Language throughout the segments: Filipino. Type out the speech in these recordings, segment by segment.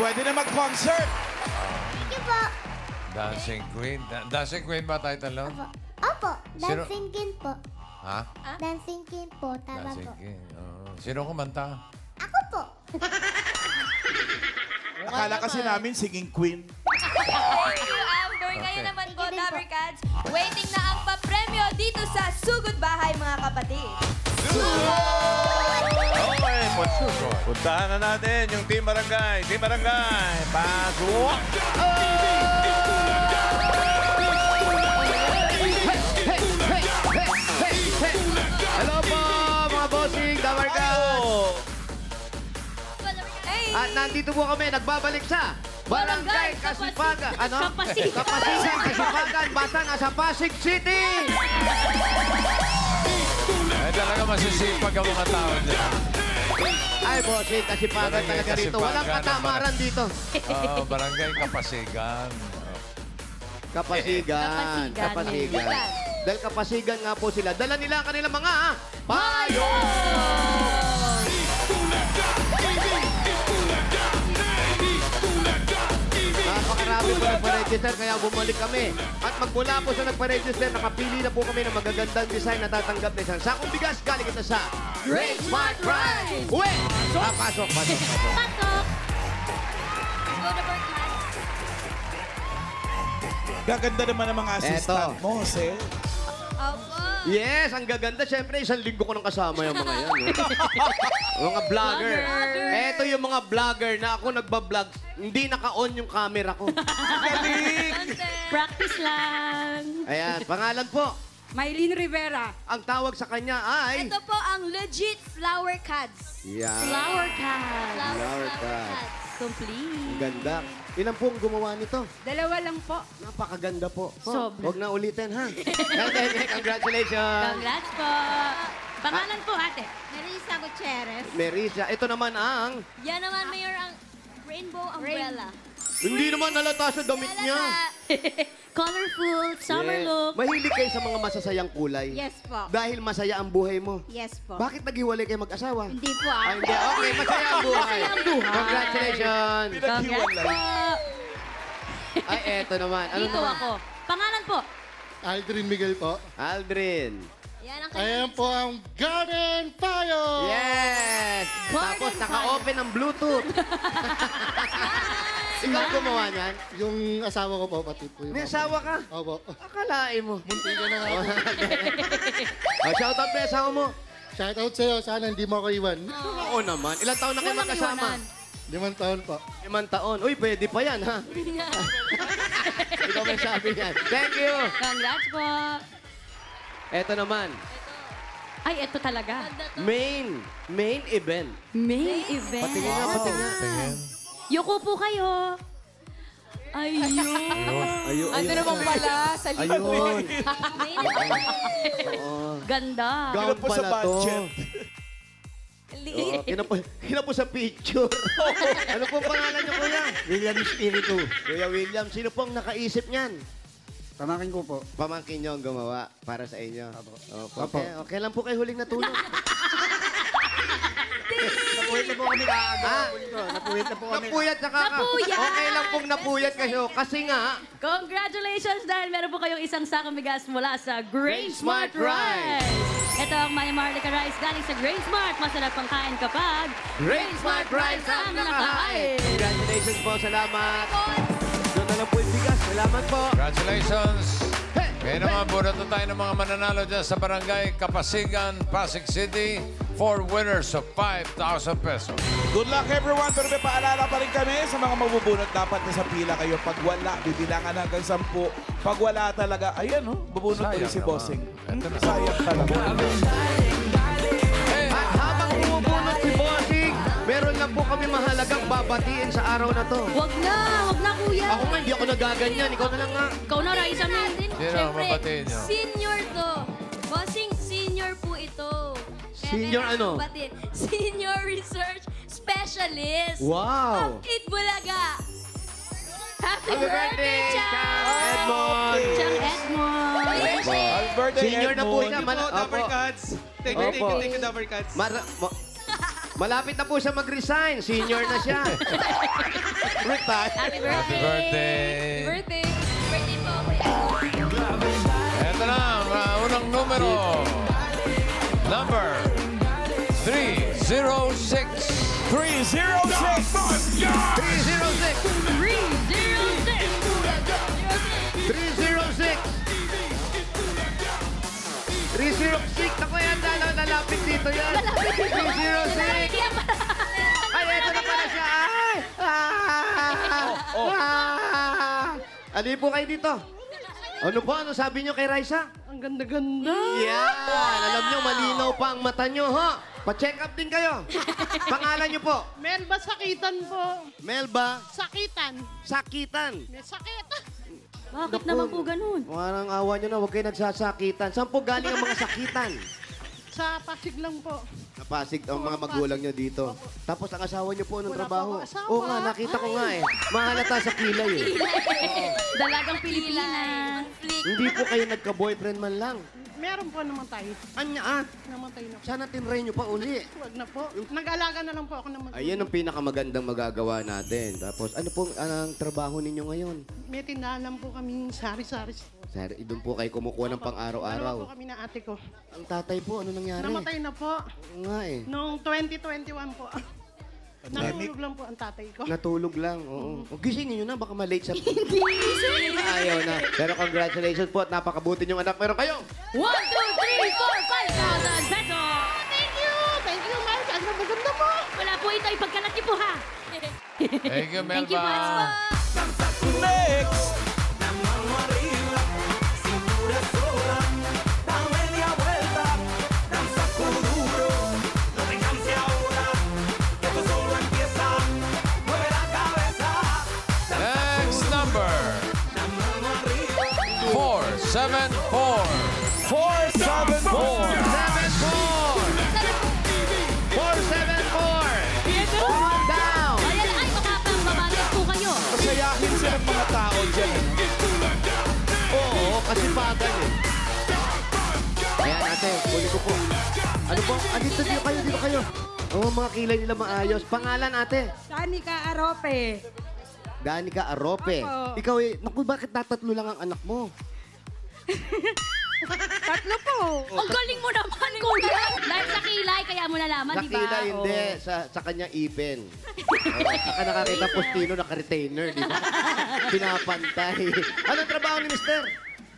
Pwede na mag-concert. Thank you po. Dancing Queen. Dancing Queen ba title lang? Opo, Sino- Dancing King po. Ha? Dancing King po, tama Dancing po. King. Sino kumanta? Ako po. Akala kasi namin singing queen. Thank you, Amber. Kayo Okay. naman po, Sige din po. Dabber Cats. Waiting na ang papremyo dito sa Sugod Bahay, mga kapatid. Okay, puntahan na natin yung Team Barangay. Team Barangay, pasok! Hello po, mga bossing, Dabarkas! Hey! At nandito po kami, nagbabalik sa Barangay Kasipagan. Ano? Kapasigan. Kapasigan, Kasipagan. Basta nasa Pasig City. Talaga masisipag ang mga tao dyan. Ay, bossing, Kasipagan Barangay talaga rito. Walang Kasipagan, katamaran dito. Barangay Kapasigan. Kapasigan. Kapasigan. Dahil kapasigan nga po sila. Dala nila ang kanilang mga payo! Napakarami po nagpa-register kaya bumalik kami. At magmula po sa nagpa-register, nakapili na po kami ng magagandang design na tatanggap na isang sakong bigas. Galing ito sa Great Smart Prize! Uwi! Pasok. Pasok. Go, Dabber Cats. Gaganda naman ang mga assistant Eto. mo, Sel. Opo. Yes, ang gaganda. Siyempre, isang linggo ko nang kasama yung mga yan. Mga vlogger. Eto yung mga vlogger na ako nagbablog. Hindi naka-on yung camera ko. Practice lang. Ayan, pangalan po. Maylene Rivera. Ang tawag sa kanya ay... Ito po ang legit Flower Cats. Yan. Flower Cat. Flower Cat. Complete. Ang ganda. Ilan po ang gumawa nito? Dalawa lang po. Napakaganda po. Sobra. Huwag na ulitin, ha? Congratulations. Congrats po. Pangalan po, ate. Marisa Gutierrez. Merisha, ito naman ang... Yan naman, Mayor, ang Rainbow Umbrella. Hindi naman nalata sa damit niya. Colorful, summer Yes. look. Mahilig kayo sa mga masasayang kulay. Yes po. Dahil masaya ang buhay mo. Yes po. Bakit naghiwalay kayo mag-asawa? Hindi po Ay, hindi. Okay, masaya ang buhay. Congratulations. Congrats po. Ay, eto naman. Ano Dito naman? ako. Pangalan po. Aldrin Miguel po. Aldrin. Yan ang Ayan po ang Garden Fire! Yes! Tapos naka-open ang Bluetooth. Ikaw gumawa niyan? Yung asawa ko po, pati po. May asawa ka? Opo. Akalain mo. Munti ka na nga. Shoutout mo yung asawa mo. Shoutout sa'yo. Sana hindi mo ako iwan. Oo naman. Ilang taon na kayo Walang magkasama? iwanan. 5 taon po. 5 taon. Uy, pwede pa yan, ha? Ikaw may sabi yan. Thank you. Congrats po. Eto naman. Ay, eto talaga. Main event. Main event. Patingin nga, patingin nga. Tingin. Yuko po kayo. Ayun. Ayun. Ano naman pala sa Ayun. Oo. Ganda. Gown po sa pala to. budget. Oo, kinapo sa picture. Ano pong pangalan niyo, Kuya? William Espiritu. Kuya William, sino pong nakaisip niyan? Pamangkin ko po. Pamangkin niyo ang gumawa para sa inyo. Opo. Apo. Okay lang po kayo huling natulog. Napuwit na po kami Napuwit na po kami. Napuyat sa kaka. Napuyat! Okay lang pong napuyat kayo. Kasi nga, Congratulations dahil meron po kayong isang sakong bigas mula sa Grain Smart Smart Rice. Ito ang Maya Marlica Rice galing sa Grain Smart. Masarap pang kain kapag Great Smart Rice ang nakahain. Congratulations po. Salamat. Doon na lang po yung bigas. Salamat po. Congratulations. Hey! Kaya naman, bunot na tayo ng mga mananalo dyan sa Barangay Kapasigan, Pasig City. 4 winners of 5,000 pesos. Good luck everyone, pero may paalala pa rin kami sa mga mabubunot. Dapat nasa pila kayo. Pag wala, bibilangan hanggang 10. Pag wala talaga, ayan bubunot ulit si naman. Bossing. Ito na. Sayang talaga. At habang bumubunot si Bossing, meron lang po kami mahalagang babatiin sa araw na to. Wag na kuya. Ako nga, hindi ako nagaganyan. Ikaw na lang nga. Ikaw na, Raisa mo. Sino ang mabatiin nyo? Senior to. Bossing, senior po ito. Kaya Senior kailangan ano? batin. Senior Research Specialist. Wow! Of Eat Bulaga. Happy Happy birthday, Chang! Chang Edmond! Chang Edmond. Happy birthday, Senior na po Edmond. siya. Thank you po, Dabber Opo. Cats. Thank you, Opo. Dabber Cats. Malapit na po siya mag-resign. Senior na siya. Retire. Happy Happy birthday. Birthday. Birthday po, kuya. Ito na, ang unang numero. Number 306. 306! 306. Ako yan, lalapit dito yan. 306. Ay, eto na pala siya. Ay! Ano po kayo dito? Ano po? Ano sabi nyo kay Raisa? Ang ganda-ganda. Yan! Alam nyo, malinaw pa ang mata nyo, ha? Pa-check up din kayo. Pangalan nyo po? Melba Sakitan po. Melba Sakitan. Sakitan. May sakit. Bakit naman po ganun? Parang awa nyo na, huwag kayo nagsasakitan. Saan po galing ang mga sakitan? Sa Pasig lang po. Napasig ang mga magulang nyo dito. Tapos ang asawa nyo po, anong Wala trabaho? pa akong asawa. Oo nga, nakita ko nga eh. Mahalata sa kilay eh. Dalagang Pilipinas. Hindi po kayo nagka-boyfriend man lang. Meron po namatay. Anya Namatay na po. sana tinry nyo pa uli. Huwag na po. Nag-alaga na lang po ako ng mag- Ayan ang pinakamagandang magagawa natin. Tapos ano pong ang trabaho ninyo ngayon? May tindahan lang po kaming sari-sari. Sir, doon po kayo kumukuha ng Dalawa po pang-araw-araw. kami na ate ko. Ang tatay po, ano nangyari? Namatay na po. Oo nga eh. Noong 2021 po. Natulog lang po ang tatay ko. Natulog lang, oo. O, gisingin nyo na, baka ma-late sa... Ayaw na. Pero congratulations po at napakabuti yung anak. Meron kayo. 1, 2, 3, 4, 5,000 pesos! Thank you! Thank you, Mike. Ang ganda mo. Wala po ito, ipagkalat niyo po ha! Thank you, Thank you, Melba. Next! Next number. 474. 474! 474! Down! Ayan, ay, makapang babagat po kayo. Masayahin silang mga tao dyan. Oo, kasi bagal eh. Ayan ate, huli ko po. Ano po? Dito kayo, dito kayo. Oo, mga kilay nila maayos. Pangalan ate? Danica Arope. Danica Arope. Opo. Ikaw eh, naku, bakit tatatlo lang ang anak mo? Tatlo po. Ang galing mo naman, kuya. Dahil sa kilay, kaya mo nalaman, Sa di ba? kilay, hindi. Oo. Sa kanya ipin. Saka nakakita postino, naka-retainer, di ba? Pinapantay. Anong trabaho ni mister?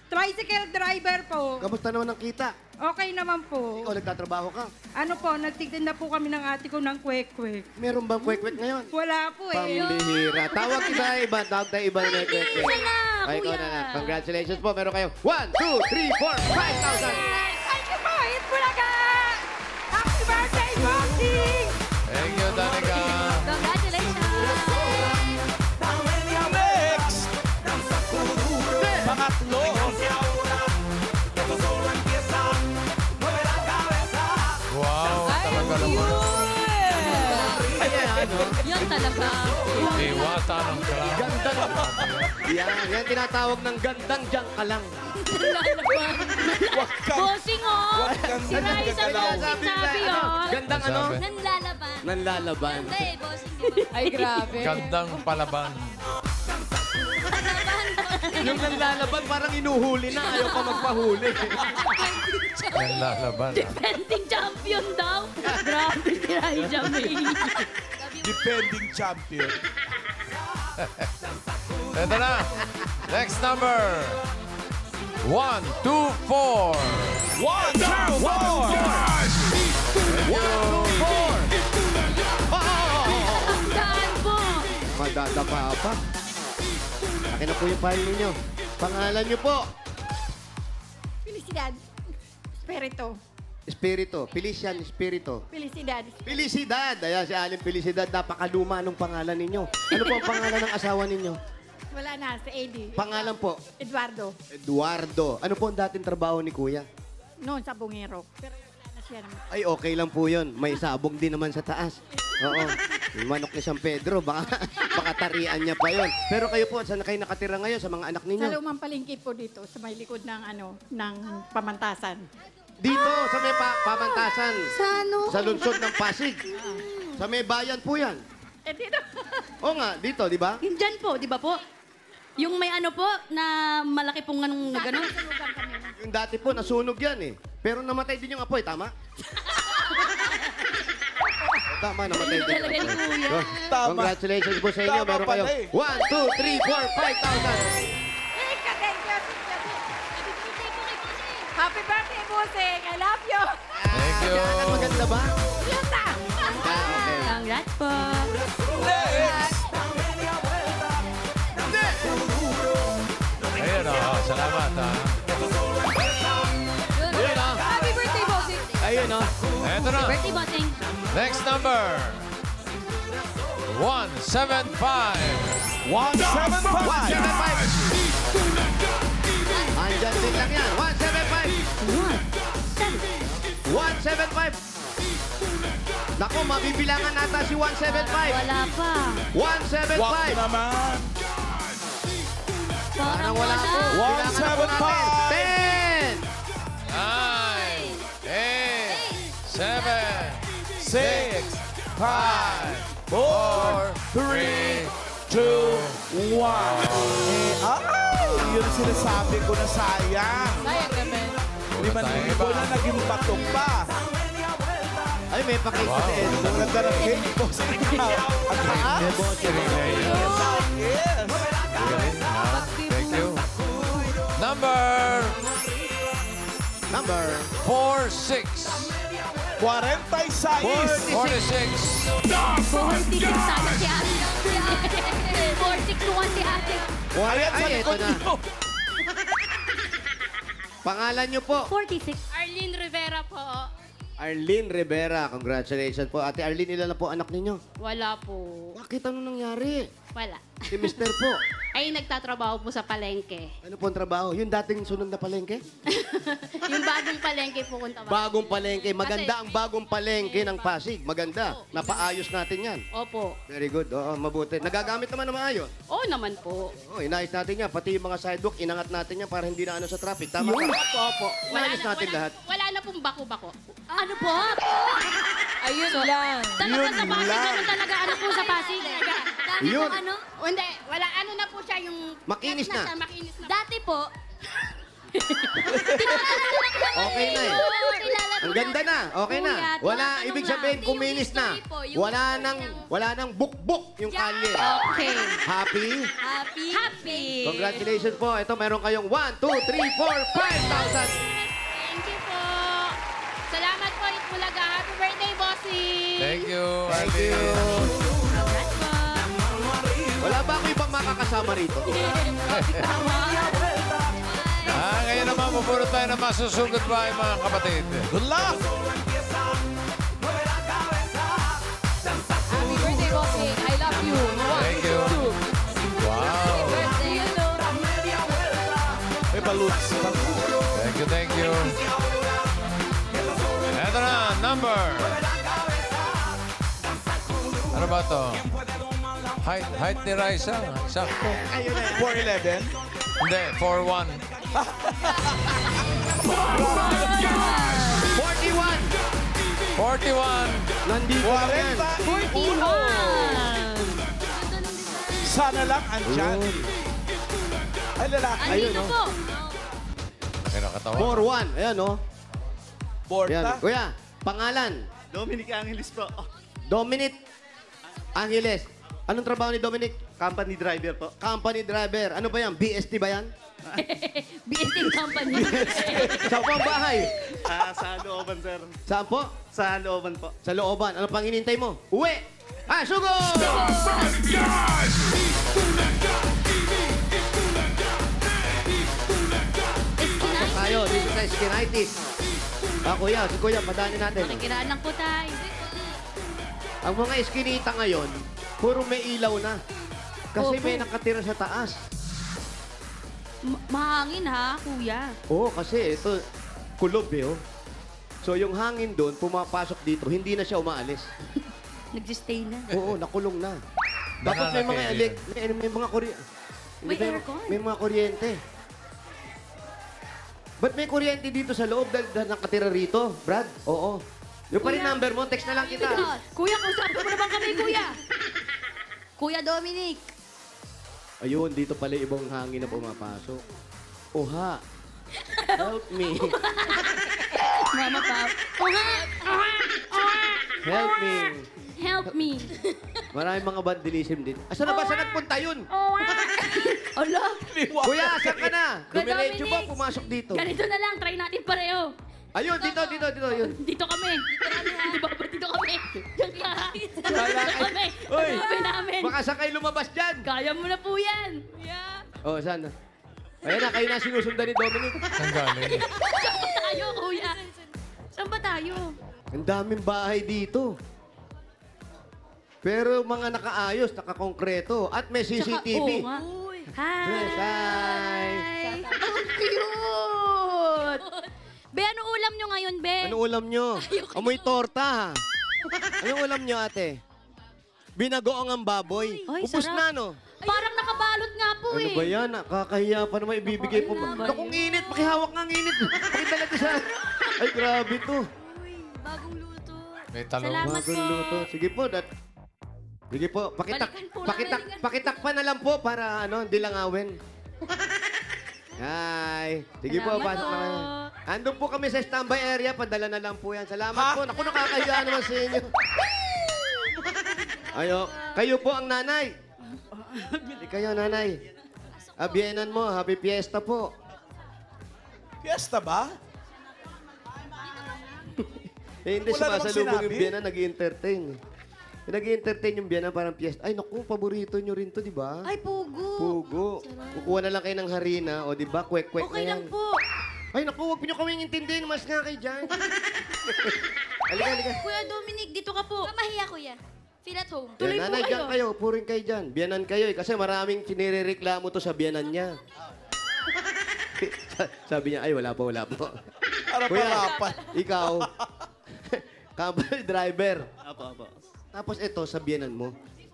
Tricycle driver po. Kamusta naman ang kita? Okay naman po. Ikaw nagtatrabaho ka? Ano po, nagtitinda po kami ng ate ko ng kwek-kwek. Meron bang kwek-kwek ngayon? Wala po eh. Pambihira. Tawag iba. Tawag tayo iba na may kwek-kwek. Isa na, Ay, ikaw kuya. na na. Congratulations po. Meron kayo 1, 2, 3, 4, 5,000. Thank you po, Hit Bulaga! Happy birthday, Bossing! Thank you, Danica. Congratulations! Next! Pangatlo! Wow, talaga naman. Ayan, ano? Yan talaga. Iwata ng crowd. Ganda na. Yan tinatawag ng gandang diyang ka lang. Wag kang... Bossing, oh! Wag kang Si Raisa gagalaw. Bossing sabi, oh! Gandang ano? Sabi. Nanlalaban. Nanlalaban. Ganda eh, bossing, di ba? Ay, grabe. Gandang palaban. Yung nanlalaban parang inuhuli na. Ayaw pa magpahuli. Nanlalaban. Defending champion daw. Grabe si Raisa May. Defending champion. Ito na. Next number. 1, 2, 4. 1, 2, 4! Ang gaan po. Madadapa pa. Akin na po yung file ninyo. Pangalan nyo po. Felicidad. Espiritu. Espiritu. Felician Espiritu. Felicidad. Felicidad. Ayan si Aling Felicidad. Napakaluma nung pangalan ninyo. Ano po ang pangalan ng asawa ninyo? Wala na, sa AD. Pangalan po? Eduardo. Eduardo. Ano po ang dating trabaho ni Kuya? Noon sa Bungero. Pero wala na siya naman. Ay, okay lang po yun. May sabong din naman sa taas. Oo. Yung manok ni San Pedro, baka tarian niya pa yun. Pero kayo po, saan kayo nakatira ngayon sa mga anak ninyo? Sa lumang palengke po dito, sa may likod ng ng pamantasan. Dito, sa may pamantasan. Sa ano? Sa lungsod ng Pasig. Sa may bayan po yan. Eh, dito. Oo nga, dito, di ba? Yung dyan po, di ba po? Yung may ano po, na malaki pong ganun, gano'n. Yung dati po, nasunog yan eh. Pero namatay din yung apoy, tama? Tama, namatay din yung Talaga ni apoy. Kuya. So, Tama. congratulations po sa inyo. Tama Meron pala kayo eh. 1, 2, 3, 4, 5,000. Happy birthday, Busing. I love you. Thank you. Kailangan maganda ba? Yun na. Okay. Congrats po. Ayun, salamat, Happy birthday, Bossing! Ayun, oh. Eto na. Birthday bossing. Next number. 175. 175. Andyan din lang yan. 175. 175. Naku, mabibilangan nata si 175. Wala pa. 175. Wak naman. Parang wala po. Bilangan na po natin. 10, 9, 8, 7, 6, 5, 4, 3, 2, 1. Yun ang sinasabi ko na sayang. Sayang naman. Hindi man ibo na naging batok pa. Ay, may pakita si Ed. Ang ganda ng cake po sa ikaw. Ang taas. Yes. Thank you. Number Number 46. 46. 46. 46 sana si ate. 46 1 si ate. Ayan sa Ay, ito likod na. niyo. Pangalan niyo po? 46. Arlene Rivera po. Arlene Rivera. Congratulations po. Ate Arlene, ilan na po anak ninyo? Wala po. Bakit? Ano nangyari? Wala. Si Mister po. Ay, nagtatrabaho po sa palengke. Ano po ang trabaho? Yung dating sunod na palengke? Yung bagong palengke po kung tawag. Bagong palengke. Maganda ang bagong palengke ng Pasig. Maganda. Napaayos natin yan. Opo. Very good. Oo, mabuti. Nagagamit naman na maayos. Oo naman po. Oh, inayos natin yan. Pati yung mga sidewalk, inangat natin yan para hindi na ano sa traffic. Tama ba? Opo, opo. Maayos natin lahat. Wala na pong bako-bako. Ano po? Ayun lang. Talaga Yun sa Pasig, lang. ganun talaga ano po sa Pasig. Dati Yun. po ano? Hindi, wala. Ano na po siya yung... Makinis na. siya, makinis na. Dati po. Okay na eh. Ang ganda na. Okay na. Kuya, Wala, tinatanong ibig lang. sabihin, Yung kuminis na. history po, yung Wala history nang, ng- wala nang bukbuk yung kalye. Okay. Happy? Happy. Happy. Congratulations po. Ito, meron kayong 1, 2, 3, 4, 5,000. Thank you po. Salamat po, Itbulaga. Happy birthday, Bossy. Thank you. Thank you. Congrats po. Wala ba ako ibang makakasama rito? Ngayon naman, pupulot tayo ng masusugod ba mga kapatid? Good luck. Happy birthday, Bossy. I love you. Thank you. Wow. Birthday, May balloons. Thank you, thank you. Eto na, number. Ano ba to? Height ni Raisa. Sakto. 411. Hindi, 4'1". 41. 41. Nandito lang yan. 41. Sana lang andyan. Ay, lalaki. Ayun, Andito oh. po. Ay, nakatawan. 41. Ayan, oh. Ayan. Borta. Kuya, pangalan? Dominic Angelis po. Dominic Angeles. Anong trabaho ni Dominic? Company driver po. Company driver. Ano ba yan? BST ba yan? BST Company. Saan po ang bahay? Sa looban, sir. Saan po? Sa looban po. Sa looban. Ano pang hinintay mo? Uwi! Ah, sugo! Pasok tayo dito sa Skinitis. Kuya, si Kuya, padaanin natin. Makikiraan lang po tayo. Ang mga eskinita ngayon, puro may ilaw na. Kasi Opo. may nakatira sa taas. Mahangin ha, kuya. Oo, kasi ito, kulob eh, oh. So yung hangin doon, pumapasok dito, hindi na siya umaalis. Nagsistay na. Oo, nakulong na. Dapat may mga may mga May aircon. May mga kuryente. Ba't may kuryente dito sa loob dahil nakatira rito, Brad? Oo. Yung pa rin number mo, text na lang kita. Kuya, kausapin mo naman kami, kuya. Kuya Dominic. Ayun, dito pala ibang hangin na pumapasok. Oha. Help me. Mama Pao. Oha! Help me. Help me. Maraming mga vandalism din. Asa na ba? Saan nagpunta yun? Ala. Kuya, saan ka na? Kuya Dumiretso ba Dominic. pumasok dito? Ganito na lang, try natin pareho. Ayun, dito. Yun. Dito kami. Di ba? Dito kami. Diyan ka. Dito kami. Uy, Sabi namin. baka saan kayo lumabas dyan? Kaya mo na po yan. Oh, saan na? Ayan na, kayo na sinusundan ni Dominic. Ang galing. Saan ba tayo, kuya? Saan ba tayo? Ang daming bahay dito. Pero mga nakaayos, nakakongkreto. At may CCTV. Oo nga. Hi! Yes, hi! Ang cute! Be, ano ulam nyo ngayon, Be? Anong ulam nyo? Amoy torta. Anong ulam nyo, ate? Binagoong ang baboy. Ay, Upos sarap. na, no? Parang nakabalot nga po Ano eh. ba yan? Nakakahiya pa naman ibibigay po. Nakong init, pakihawak nga ang init. Pakidala to sa... Ay, grabe to. Bagong luto. May talong. Salamat Bagong po. luto. Sige po, sige po, Balikan po namin. pakitakpan na lang po para hindi langawin. Hi. Sige po, Salamat pasok na po. kayo. Andun po kami sa standby area, padala na lang po yan. Salamat po. Naku, nakakahiya naman sa inyo. Kayo po ang nanay. Hindi kayo, nanay. Abienan mo, happy fiesta po. Fiesta ba? Hindi Wala namang sumasalubong yung sinabi. biyanan, nag-i-entertain. Nag-i-entertain yung biyanan, parang fiesta. Ay, naku, paborito nyo rin to, di ba? Ay, pugo. Pugo. Kukuha na lang kayo ng harina, o di ba? Kwek-kwek Okay na lang yan. po. Ay, naku, huwag nyo kaming intindihin. Mas nga kayo dyan. Halika. Kuya Dominic, dito ka po. Mahiya, kuya. Feel at home. Yan, Tuloy po nanay, kayo. dyan kayo. Puring kayo dyan. Biyanan kayo eh. Kasi maraming sinireklamo to sa biyanan niya. Sabi niya, ay, wala po. Para parapan. Ikaw, company driver. Apo. Tapos ito, sa biyanan mo.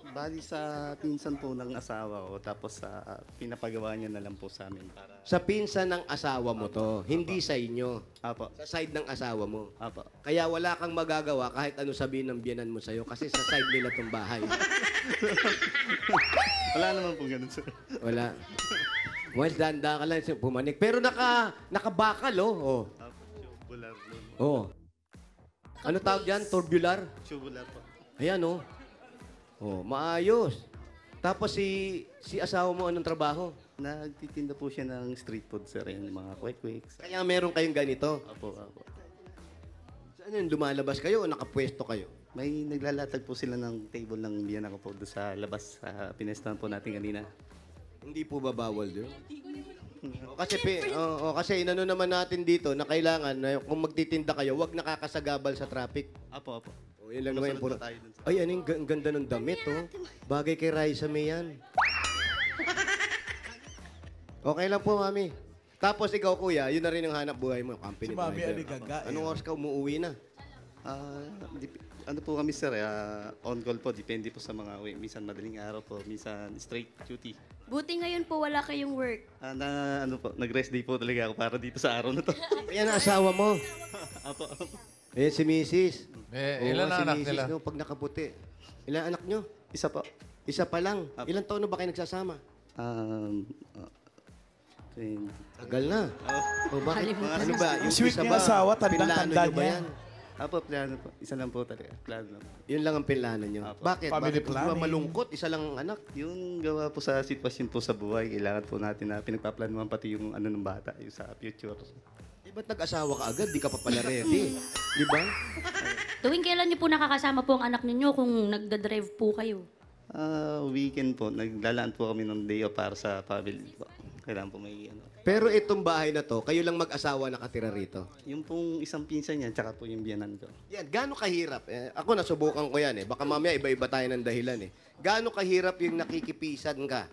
Bali sa pinsan po ng asawa ko, tapos pinapagawa niya na lang po sa amin. Para... Sa pinsan ng asawa mo to, hindi sa inyo. Apo. Sa side ng asawa mo. Apo. Kaya wala kang magagawa kahit ano sabihin ng biyanan mo sa'yo kasi sa side nila tong bahay. Wala naman po ganun, sir. Wala. Well, danda ka lang pumanik. Pero nakabakal, oh. Tubular. Oh. Ano tawag dyan? Tubular? Tubular po. Ayan, oh. Oh, maayos. Tapos si asawa mo anong trabaho? Nagtitinda po siya ng street food, sir. Yung mga quick-quicks. Kaya meron kayong ganito. Apo. Saan yun? Lumalabas kayo o nakapwesto kayo? May naglalatag po sila ng table ng biyan ako po doon sa labas sa pinestahan po natin kanina. Hindi po ba bawal yun? Kasi inano naman natin dito na kailangan na kung magtitinda kayo, wag nakakasagabal sa traffic. Apo. O, yun lang naman yung puro. Masunod na tayo dun sa... Ay, ang ganda ng damit, oh. Bagay kay Raisa May yan. Okay lang po, mami. Tapos ikaw, kuya, yun na rin ang hanap buhay mo, company Si Mami driver. Aligaga, eh. Anong oras ka umuwi na? Ano po kami, sir, on call po, depende po sa mga uwi. Minsan madaling araw po, minsan straight duty. Buti ngayon po wala kayong work. Nag-rest day po talaga ako para dito sa araw na to. Ayan ang asawa mo. Apo. Ayan si Mrs. Ilan si na anak Mrs. nila? No, pag nakaputi. Ilan anak nyo? Isa po. Isa pa lang. Ilan taon na ba kayo nagsasama? 20. Tagal na. Oh, bakit? Ano ba? Yung Sweet isa niya ba? asawa, Pinlano tanda-tanda nyo ba niya. yan? Apo, plano po. Isa lang po talaga. Plano lang. Yun lang ang pinlano nyo. Apo. Bakit? Family Bakit? Di ba planning. malungkot? Isa lang ang anak. Yung gawa po sa sitwasyon po sa buhay, kailangan po natin na pinagpaplanuhan pati yung ano ng bata, yung sa future. Ba't nag-asawa ka agad? Di ka pa pala ready. Di ba? Tuwing kailan niyo po nakakasama po ang anak ninyo kung nagda-drive po kayo? Weekend po, naglalaan po kami ng day off para sa family po. Kailangan po may ano. Pero itong bahay na to, kayo lang mag-asawa nakatira rito. Yung pong isang pinsan niya, tsaka po yung biyanan ko. Yan, gaano kahirap? Ako nasubukan ko yan eh. Baka mamaya iba-iba tayo ng dahilan eh. Gaano kahirap yung nakikipisan ka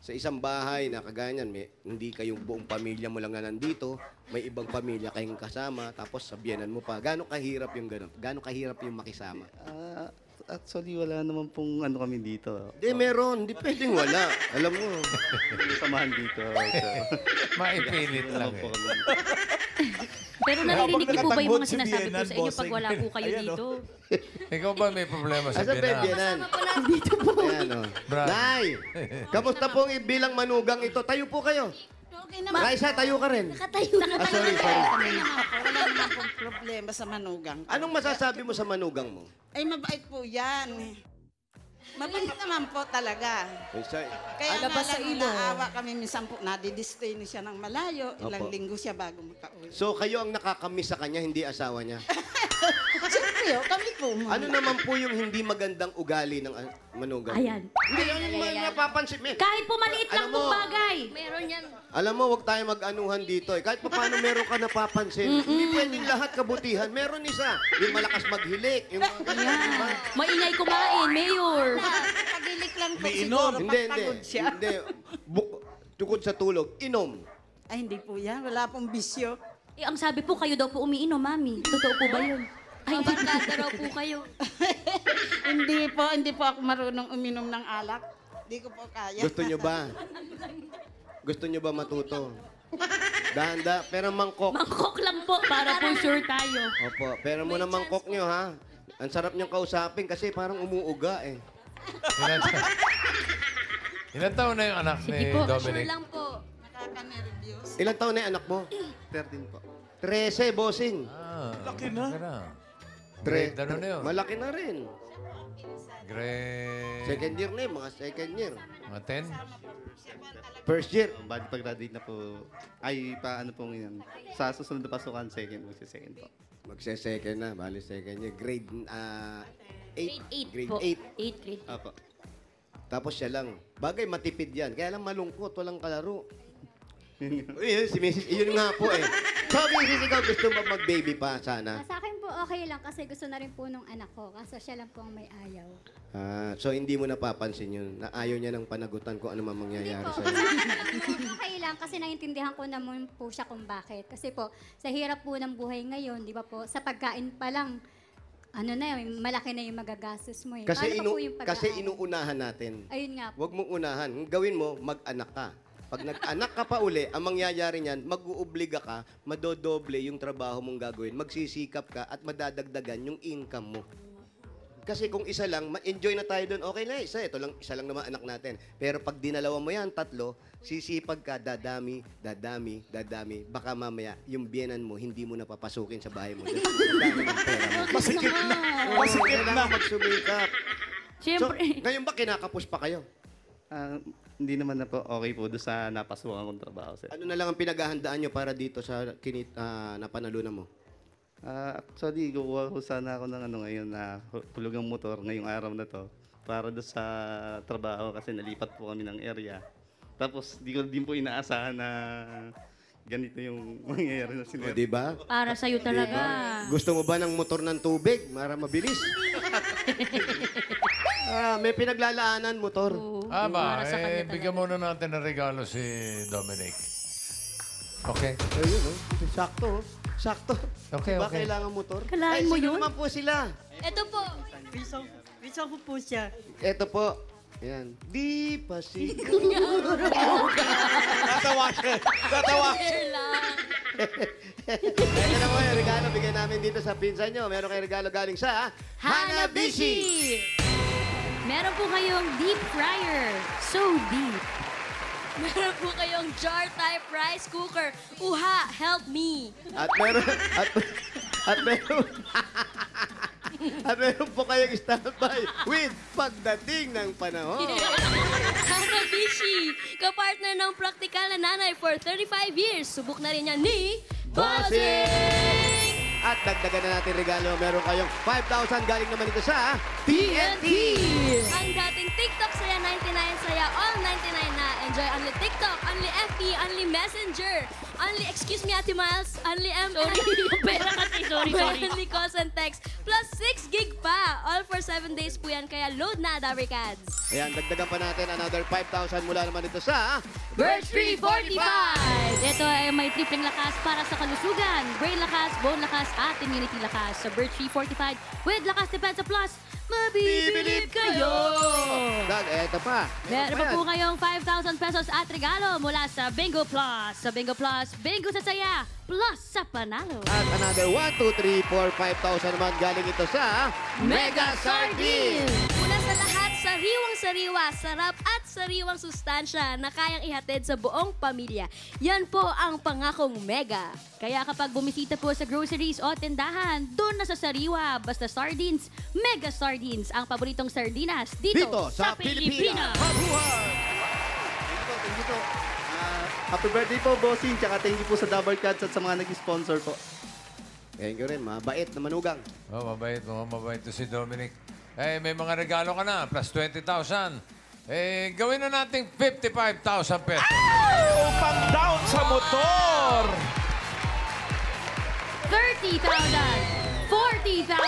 sa isang bahay na kaganyan, hindi kayong buong pamilya mo lang na nandito, may ibang pamilya kayong kasama, tapos sabihanan mo pa. Gaano kahirap yung gano'n? Gaano kahirap yung makisama? Actually, wala naman pong ano kami dito. Hindi, meron. Hindi pwedeng wala. Alam mo. Yung samahan dito. So, Maipilit lang po eh. kami. Pero naririnig niyo po ba yung mga si sinasabi ko Bienan, sa inyo pag bossing? wala po kayo Ayan, dito? Ikaw ba may problema sa Asa ba Bienan? Bienan? Dito po. Ayan, oh. Brad. Nay, kamusta pong bilang manugang ito? Tayo po kayo. Okay naman. Raisa, tayo ka rin. Nakatayo na. Sorry. Wala naman pong problema sa manugang. Anong masasabi mo sa manugang mo? Ay, mabait po yan. Mabait naman po talaga. Raisa, Kaya nga lang naawa kami minsan po, nadidistay na siya ng malayo. Ilang Opo. linggo siya bago makauwi. so kayo ang nakakamiss sa kanya, hindi asawa niya. Siyempre, kami po. Ano naman po yung hindi magandang ugali ng manugang? Ayan. Hindi, ano yung napapansin? Kahit po maliit lang Alam mo, pong bagay. Meron yan. Alam mo, huwag tayo mag-anuhan dito. Kahit pa paano meron ka napapansin. Hindi pwedeng lahat kabutihan. Meron isa. Yung malakas maghilik. Yung mga ganyan. diba? Maingay kumain, Mayor. Pagilik lang po Umiinom. siguro Hindi, pag pagod siya. Hindi. Tukod sa tulog, inom. Ay, hindi po yan. Wala pong bisyo. Eh, ang sabi po, kayo daw po umiinom, Mami. Totoo po ba yun? Ay, barkada raw po kayo. Hindi po ako marunong uminom ng alak. Hindi ko po kaya. Gusto nyo ba? Gusto nyo ba matuto? Dahanda, pero mangkok. Mangkok lang po, para po sure tayo. Opo, pero muna mangkok nyo, ha? Ang sarap niyong kausapin kasi parang umuuga, eh. Ilan taon na yung anak ni po. Dominic? Lang po. Nakaka-nervyos. Ilang taon na yung anak mo? 13 po. 13, bossing. Laki na. Grade, ano na yun? Malaki na rin. Grade... Second year na yun, mga second year. Mga 10? First year. Bago pag-graduate na po, ay paano po ngayon. Sa susunod na pasukan, magsi-second po. Magse-second na, bali second year. Grade 8. Grade 8 po. 8 grade. Apo. Tapos siya lang. Bagay, matipid yan. Kaya lang malungkot, walang kalaro. Yun, si Mrs. Yun nga po eh. So, Mrs. ikaw gusto mo mag-baby pa sana? Sa akin po okay lang kasi gusto na rin po nung anak ko. Kaso siya lang po ang may ayaw. So, hindi mo napapansin yun na ayaw niya ng panagutan kung ano man mangyayari Po, sa'yo. okay lang kasi naiintindihan ko naman po siya kung bakit. Kasi po, sa hirap po ng buhay ngayon, di ba po, sa pagkain pa lang, ano na yun, malaki na yung magagastos mo eh. Kasi, Paano pa po yung kasi pag-aaral? inuunahan natin. Ayun nga po. Huwag mong unahan. Ang gawin mo, mag-anak ka. Pag nag-anak ka pa uli, ang mangyayari niyan, mag-uubliga ka, madodoble yung trabaho mong gagawin, magsisikap ka at madadagdagan yung income mo. Kasi kung isa lang, ma-enjoy na tayo doon, okay na, isa lang naman anak natin. Pero pag dinalawa mo yan, 3, sisipag ka, dadami. Baka mamaya, yung biyenan mo, hindi mo napapasukin sa bahay mo. Dahil ng pera mo. Masikip na. Kailangan magsumikap. Siyempre. So, ngayon ba kinakapos pa kayo? Hindi naman na po okay po doon sa napasukan kong trabaho, sir. Ano na lang ang pinaghahandaan nyo para dito sa napanalunan mo? Actually, kukuha ko sana ako ng ngayon na hulugang motor ngayong araw na to para doon sa trabaho kasi nalipat po kami ng area. Tapos, di ko din po inaasahan na ganito yung mangyayari na O, sila. diba? Para sa'yo talaga. Gusto mo ba ng motor ng tubig para mabilis? May pinaglalaanan motor. Aba, Para sa kanya talaga. bigyan muna natin ng regalo si Dominic. Okay? Ayun, oh. Sakto, oh. Sakto. Okay, Diba okay. kailangan motor? Kalahin mo sino yun? naman po sila? Ito po. Bisa ko po siya. Ito po. Yan. Di pa Tatawa siya. Tatawa. Share lang. Ito na po yung regalo bigyan namin dito sa pinsan nyo. Meron kayong regalo galing sa Hanabishi. Meron po kayong deep fryer. So deep. Meron po kayong jar-type rice cooker. Uha, help me. At meron at meron po kayong standby with pagdating ng panahon. Hanabishi, kapartner ng praktikal na nanay for 35 years. Subok na rin yan ni Bossing! At dagdagan na natin regalo. Meron kayong 5,000 galing naman ito sa TNT. Ang dating TikTok saya 99, saya all 99 na. Enjoy only TikTok, only FB, only Messenger, only excuse me Ate Miles, only Sorry, yung pera kasi. Sorry. only calls and text, plus 6 gig pa. All for 7 days po yan, kaya load na, Dabricads. Ayan, dagdagan pa natin another 5,000 mula naman ito sa Birch 345! Ito ay may tripleng lakas para sa kalusugan. Brain lakas, bone lakas, at immunity lakas. Sa Birch 345 with Lakas Depensa Plus, mabibilib kayo. Dag, eto pa. Meron pa po kayong 5,000 pesos at regalo mula sa Bingo Plus. Sa Bingo Plus, bingo sa saya, plus sa panalo. At another 1, 2, 3, 4, 5,000 naman galing ito sa Mega Sardines. Mula sa lahat, sariwang-sariwa, sarap at sariwang sustansya na kayang ihatid sa buong pamilya. Yan po ang pangakong Mega. Kaya kapag bumisita po sa groceries o tindahan, doon na sa sariwa, basta sardines, Mega Sardines, ang paboritong sardinas dito, sa Pilipinas. Mabuhay! Thank you po. Happy birthday po, bossing. Tsaka thank you po sa Double Cuts at sa mga nag-sponsor po. Thank you rin, mabait na manugang. Oh, mabait to si Dominic. Eh, may mga regalo ka na, plus 20,000. Eh, gawin na nating 55,000 pesos. Upang down sa motor! 30,000, 40,000,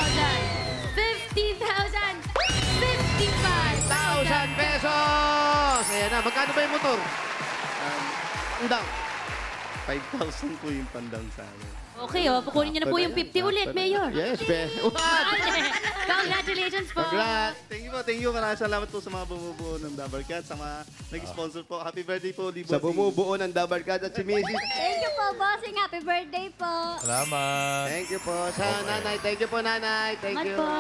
50,000, 55,000 1,000 pesos! Ayan na, magkano ba yung motor? Ang down. 5,000 po yung pandown sa amin. Okay, kukunin niyo na po yung 50 ulit, Mayor. Yes, be. What? Congratulations po. Congrats. Thank you. Maraming salamat po sa mga bumubuo ng Double Cuts, sa mga nag-sponsor po. Happy birthday po, di Sa bumubuo ng Double Cuts at si Mrs. Thank you po, bossing. Happy birthday po. Salamat. Thank you po sa nanay. Thank you po, nanay. Thank Mat you. po.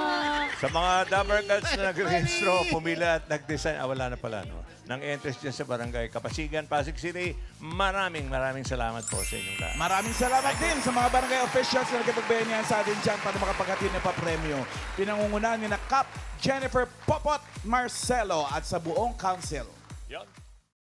Sa mga Double Cuts na nag-rehistro, pumila at nag-design, wala na pala, no? Ng entrance dyan sa Barangay Kapasigan, Pasig City. Maraming salamat po sa inyong lahat. Maraming salamat din sa mga barangay officials na nagkipagbayan sa atin dyan para makapaghatid ng papremyo. Pinangungunahan ni na Cap, Jennifer Popot, Marcelo at sa buong council. Yan.